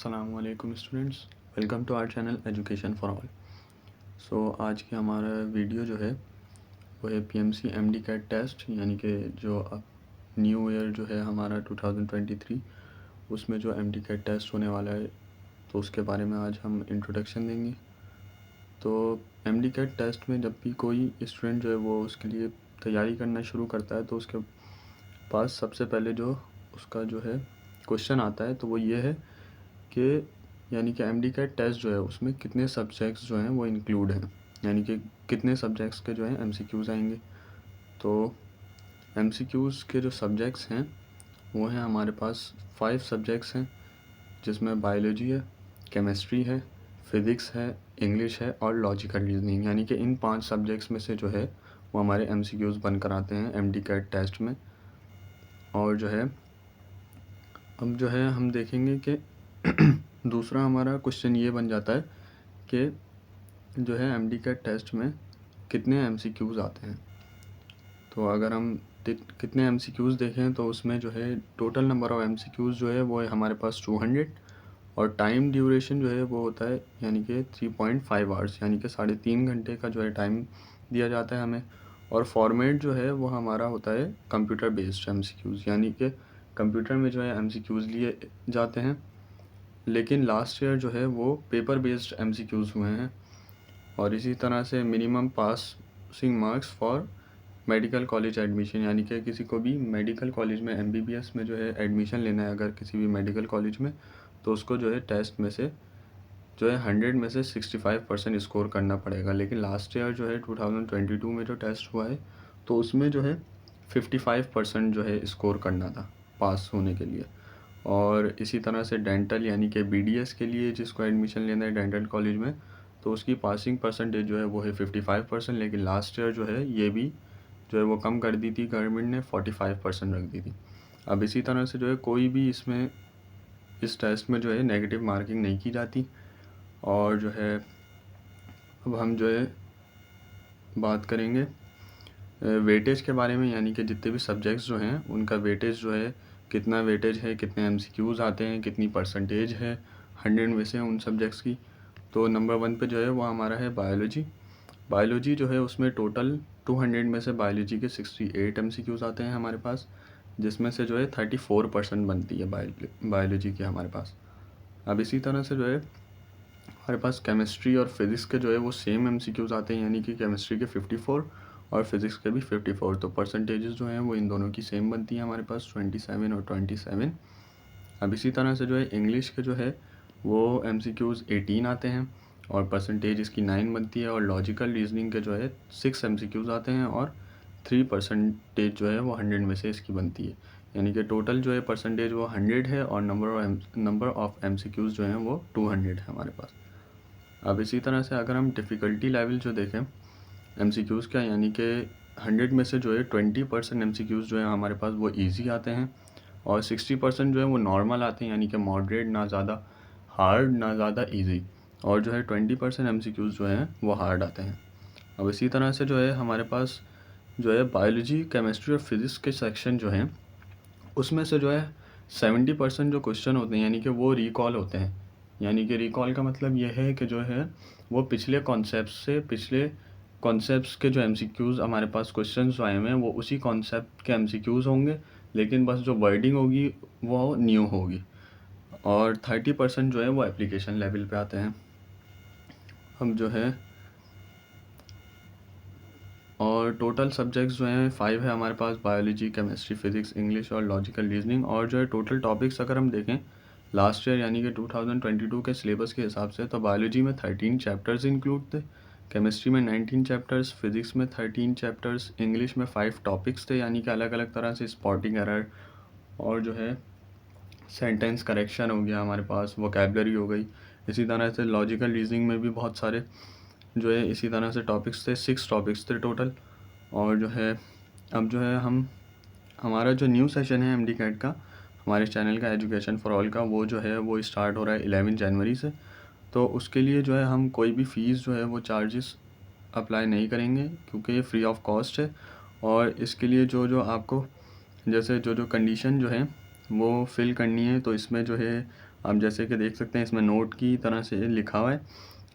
अस्सलामुअलैकुम students, welcome to our channel education for all. So आज की हमारा वीडियो जो है वो है पीएमसी एमडी कैट टेस्ट, यानी कि जो अब न्यू ईयर जो है हमारा 2023 उसमें जो एमडी कैट टेस्ट होने वाला है तो उसके बारे में आज हम इंट्रोडक्शन देंगे। तो एमडी कैट टेस्ट में जब भी कोई स्टूडेंट जो है वो उसके लिए तैयारी करना शुरू करता है तो उसके पास सबसे पहले जो उसका जो है क्वेश्चन आता है तो वो ये है कि यानी कि एमडी कैट टेस्ट जो है उसमें कितने सब्जेक्ट्स जो हैं वो इंक्लूड हैं, यानी कि कितने सब्जेक्ट्स के जो हैं एमसीक्यूज़ आएंगे। तो एमसीक्यूज़ के जो सब्जेक्ट्स हैं वो हैं हमारे पास 5 सब्जेक्ट्स हैं, जिसमें बायोलॉजी है, केमिस्ट्री है, फिज़िक्स है, इंग्लिश है और लॉजिकल रीजनिंग, यानी कि इन 5 सब्जेक्ट्स में से जो है वो हमारे एमसीक्यूज़ बनकर आते हैं एमडी कैट टेस्ट में। और जो है अब जो है हम देखेंगे कि दूसरा हमारा क्वेश्चन ये बन जाता है कि जो है एमडी कैट टेस्ट में कितने एमसीक्यूज़ आते हैं। तो अगर हम कितने एमसीक्यूज़ देखें तो उसमें जो है टोटल नंबर ऑफ़ एमसीक्यूज़ जो है वो है हमारे पास 200 और टाइम ड्यूरेशन जो है वो होता है यानी कि 3.5 आवर्स, यानी कि 3.5 घंटे का जो है टाइम दिया जाता है हमें। और फॉर्मेट जो है वो हमारा होता है कंप्यूटर बेस्ड एमसीक्यूज़, यानी कि कंप्यूटर में जो है एमसीक्यूज़ लिए जाते हैं, लेकिन लास्ट ईयर जो है वो पेपर बेस्ड एमसीक्यूज़ हुए हैं। और इसी तरह से minimum passing marks for medical college admission, यानी कि किसी को भी मेडिकल कॉलेज में एमबीबीएस में जो है एडमिशन लेना है अगर किसी भी मेडिकल कॉलेज में, तो उसको जो है टेस्ट में से जो है 100 में से 65% स्कोर करना पड़ेगा। लेकिन लास्ट ईयर जो है 2022 में जो टेस्ट हुआ है तो उसमें जो है 55% जो है स्कोर करना था पास होने के लिए। और इसी तरह से डेंटल यानी कि बीडीएस के लिए जिसको एडमिशन लेना है डेंटल कॉलेज में, तो उसकी पासिंग परसेंटेज जो है वो है 55%, लेकिन लास्ट ईयर जो है ये भी जो है वो कम कर दी थी गवर्नमेंट ने, 45% रख दी थी। अब इसी तरह से जो है कोई भी इसमें इस टेस्ट में जो है नेगेटिव मार्किंग नहीं की जाती। और जो है अब हम जो है बात करेंगे वेटेज के बारे में, यानी कि जितने भी सब्जेक्ट्स जो हैं उनका वेटेज जो है कितना वेटेज है, कितने एमसीक्यूज़ आते हैं, कितनी परसेंटेज है 100 में से उन सब्जेक्ट्स की। तो नंबर 1 पे जो है वो हमारा है बायोलॉजी। बायोलॉजी जो है उसमें टोटल 200 में से बायोलॉजी के 68 एमसीक्यूज़ आते हैं हमारे पास, जिसमें से जो है 34% बनती है बायोलॉजी की हमारे पास। अब इसी तरह से जो है हमारे पास केमिस्ट्री और फिज़िक्स के जो है वो सेम एमसीक्यूज़ आते हैं, यानी कि केमिस्ट्री के 54 और फिज़िक्स के भी 54। तो परसेंटेजेस जो हैं वो इन दोनों की सेम बनती है हमारे पास 27 और 27। अब इसी तरह से जो है इंग्लिश के जो है वो एमसीक्यूज़ 18 आते हैं और परसेंटेज इसकी 9 बनती है। और लॉजिकल रीजनिंग के जो है 6 एमसीक्यूज़ आते हैं और 3 परसेंटेज जो है वो 100 में से इसकी बनती है, यानी कि टोटल जो है परसेंटेज वो 100 है और नंबर ऑफ़ एमसीक्यूज़ जो हैं वो 200 है हमारे पास। अब इसी तरह से अगर हम डिफ़िकल्टी लेवल जो देखें एमसीक्यूज़ का, यानी कि 100 में से जो है 20% एमसीक्यूज़ जो है हमारे पास वो इजी आते हैं और 60% जो है वो नॉर्मल आते हैं, यानी कि मॉडरेट, ना ज़्यादा हार्ड ना ज़्यादा इजी। और जो है 20% एमसीक्यूज़ जो हैं वो हार्ड आते हैं। अब इसी तरह से जो है हमारे पास जो है बायोलॉजी, केमिस्ट्री और फिज़िक्स के सेक्शन जो हैं उसमें से जो है 70% जो क्वेश्चन होते हैं यानी कि वो रिकॉल होते हैं। यानी कि रिकॉल का मतलब ये है कि जो है वो पिछले कॉन्सेप्ट्स के जो एमसीक्यूज़ हमारे पास क्वेश्चंस आए हुए हैं वो उसी कॉन्सेप्ट के एमसीक्यूज़ होंगे, लेकिन बस जो वर्डिंग होगी वो न्यू होगी। और 30% जो है वो एप्लीकेशन लेवल पे आते हैं। अब जो है और टोटल सब्जेक्ट्स जो हैं 5 है हमारे पास, बायोलॉजी, केमिस्ट्री, फिज़िक्स, इंग्लिश और लॉजिकल रीजनिंग। और जो है टोटल टॉपिक्स अगर हम देखें लास्ट ईयर यानी कि 2022 के सिलेबस के हिसाब से, तो बायोलॉजी में 13 चैप्टर्स इंक्लूड थे, केमिस्ट्री में 19 चैप्टर्स, फिज़िक्स में 13 चैप्टर्स, इंग्लिश में 5 टॉपिक्स थे, यानी कि अलग अलग तरह से स्पॉटिंग एरर और जो है सेंटेंस करेक्शन हो गया हमारे पास, वोकैबलरी हो गई। इसी तरह से लॉजिकल रीजनिंग में भी बहुत सारे जो है इसी तरह से टॉपिक्स थे, 6 टॉपिक्स थे टोटल। और जो है अब जो है हमारा जो न्यू सेशन है एमडी कैट का हमारे चैनल का एजुकेशन फॉर ऑल का, वो जो है वो स्टार्ट हो रहा है 11 जनवरी से। तो उसके लिए जो है हम कोई भी फ़ीस जो है वो चार्जेस अप्लाई नहीं करेंगे, क्योंकि ये फ्री ऑफ कॉस्ट है। और इसके लिए जो जो आपको जैसे जो कंडीशन जो है वो फिल करनी है, तो इसमें जो है आप जैसे कि देख सकते हैं इसमें नोट की तरह से लिखा हुआ है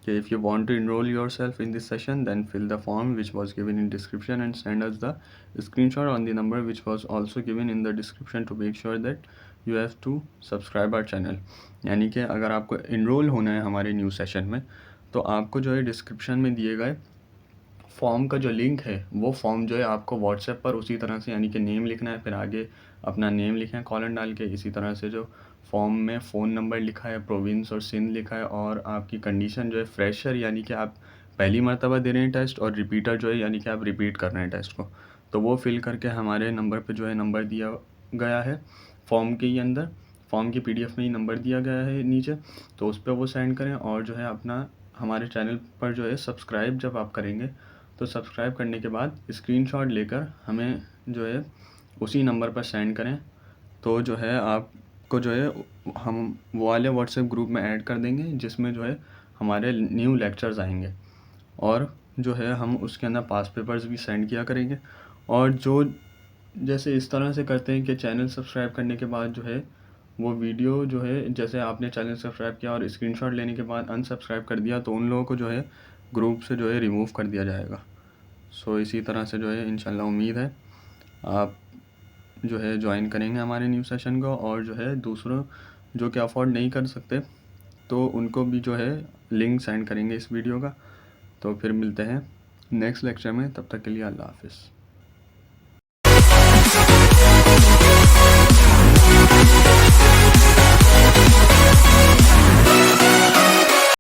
कि if you want to enrol yourself in this session then fill the form which was given in description and send us the screenshot on the number which was also given in the description to make sure that you have to subscribe our channel. यानी कि अगर आपको enrol होना है हमारे new session में तो आपको जो है डिस्क्रिप्शन में दिए गए फॉर्म का जो लिंक है वो फॉर्म जो है आपको व्हाट्सएप पर उसी तरह से यानी कि नेम लिखना है, फिर आगे अपना नेम लिखें कॉलन डाल के, इसी तरह से जो फॉर्म में फ़ोन नंबर लिखा है, प्रोविंस और सिंध लिखा है, और आपकी कंडीशन जो है फ्रेशर यानी कि आप पहली मर्तबा दे रहे हैं टेस्ट, और रिपीटर जो है यानी कि आप रिपीट कर रहे हैं टेस्ट को, तो वो फिल करके हमारे नंबर पर जो है नंबर दिया गया है फॉर्म के ही अंदर, फॉर्म की PDF में ही नंबर दिया गया है नीचे, तो उस पर वो सेंड करें। और जो है अपना हमारे चैनल पर जो है सब्सक्राइब जब आप करेंगे तो सब्सक्राइब करने के बाद स्क्रीनशॉट लेकर हमें जो है उसी नंबर पर सेंड करें, तो जो है आपको जो है हम वो वाले व्हाट्सएप ग्रुप में ऐड कर देंगे जिसमें जो है हमारे न्यू लेक्चर्स आएंगे, और जो है हम उसके अंदर पास पेपर्स भी सेंड किया करेंगे। और जो जैसे इस तरह से करते हैं कि चैनल सब्सक्राइब करने के बाद जो है वो वीडियो जो है, जैसे आपने चैनल सब्सक्राइब किया और स्क्रीनशॉट लेने के बाद अनसब्सक्राइब कर दिया, तो उन लोगों को जो है ग्रुप से जो है रिमूव कर दिया जाएगा। सो इसी तरह से जो है इंशाल्लाह उम्मीद है आप जो है ज्वाइन करेंगे हमारे न्यू सेशन को, और जो है दूसरों जो कि अफोर्ड नहीं कर सकते तो उनको भी जो है लिंक सेंड करेंगे इस वीडियो का। तो फिर मिलते हैं नेक्स्ट लेक्चर में, तब तक के लिए अल्लाह हाफ़िज़।